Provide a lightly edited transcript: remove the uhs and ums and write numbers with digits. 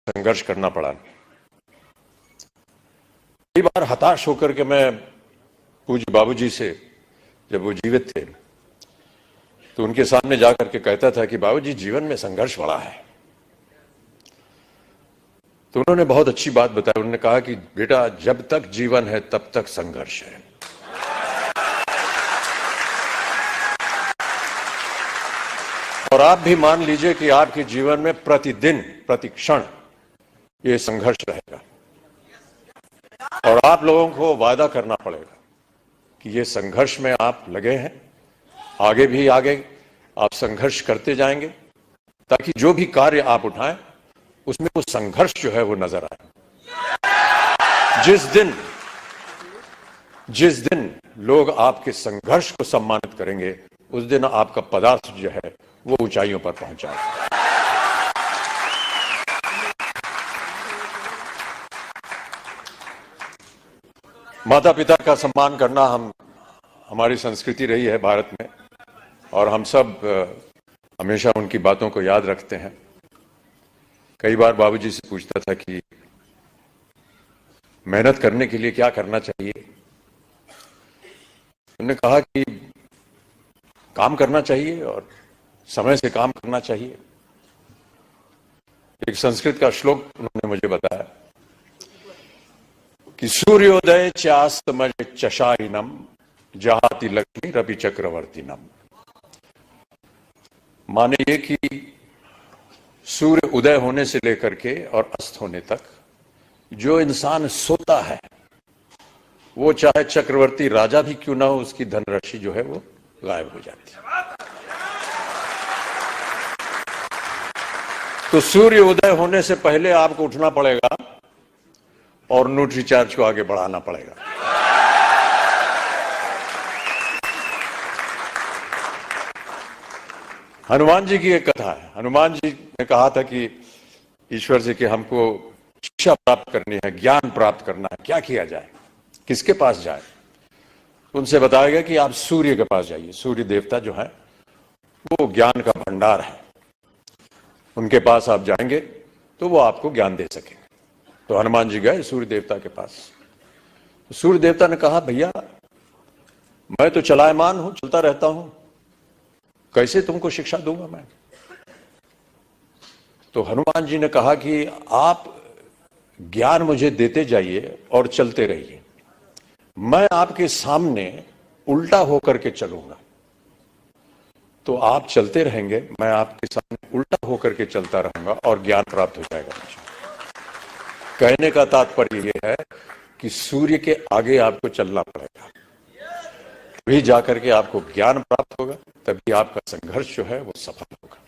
संघर्ष करना पड़ा। कई बार हताश होकर के मैं पूज्य बाबूजी से, जब वो जीवित थे, तो उनके सामने जाकर के कहता था कि बाबूजी जीवन में संघर्ष बड़ा है। तो उन्होंने बहुत अच्छी बात बताई। उन्होंने कहा कि बेटा, जब तक जीवन है तब तक संघर्ष है। और आप भी मान लीजिए कि आपके जीवन में प्रतिदिन, प्रतिक्षण ये संघर्ष रहेगा। और आप लोगों को वादा करना पड़ेगा कि ये संघर्ष में आप लगे हैं, आगे भी आगे आप संघर्ष करते जाएंगे, ताकि जो भी कार्य आप उठाएं उसमें वो संघर्ष जो है वो नजर आए। जिस दिन लोग आपके संघर्ष को सम्मानित करेंगे, उस दिन आपका पदार्थ जो है वो ऊंचाइयों पर पहुंचाएगा। माता पिता का सम्मान करना हमारी संस्कृति रही है भारत में, और हम सब हमेशा उनकी बातों को याद रखते हैं। कई बार बाबूजी से पूछता था कि मेहनत करने के लिए क्या करना चाहिए। उन्होंने कहा कि काम करना चाहिए और समय से काम करना चाहिए। एक संस्कृत का श्लोक उन्होंने मुझे बताया कि सूर्योदय चास्तमय चशाइनम जहाति लक्ष्मी रवि चक्रवर्तीनम। माने ये कि सूर्य उदय होने से लेकर के और अस्त होने तक जो इंसान सोता है, वो चाहे चक्रवर्ती राजा भी क्यों ना हो, उसकी धनराशि जो है वो गायब हो जाती है। तो सूर्य उदय होने से पहले आपको उठना पड़ेगा और न्यूट्री चार्ज को आगे बढ़ाना पड़ेगा। हनुमान जी की एक कथा है। हनुमान जी ने कहा था कि ईश्वर से कि हमको शिक्षा प्राप्त करनी है, ज्ञान प्राप्त करना है, क्या किया जाए, किसके पास जाए। उनसे बताया गया कि आप सूर्य के पास जाइए। सूर्य देवता जो है वो ज्ञान का भंडार है, उनके पास आप जाएंगे तो वो आपको ज्ञान दे सकेंगे। तो हनुमान जी गए सूर्य देवता के पास। तो सूर्य देवता ने कहा, भैया मैं तो चलायमान हूं, चलता रहता हूं, कैसे तुमको शिक्षा दूंगा मैं। तो हनुमान जी ने कहा कि आप ज्ञान मुझे देते जाइए और चलते रहिए, मैं आपके सामने उल्टा होकर के चलूंगा। तो आप चलते रहेंगे, मैं आपके सामने उल्टा होकर के चलता रहूंगा और ज्ञान प्राप्त हो जाएगा मुझे। कहने का तात्पर्य यह है कि सूर्य के आगे आपको चलना पड़ेगा, तभी जाकर के आपको ज्ञान प्राप्त होगा, तभी आपका संघर्ष जो है वो सफल होगा।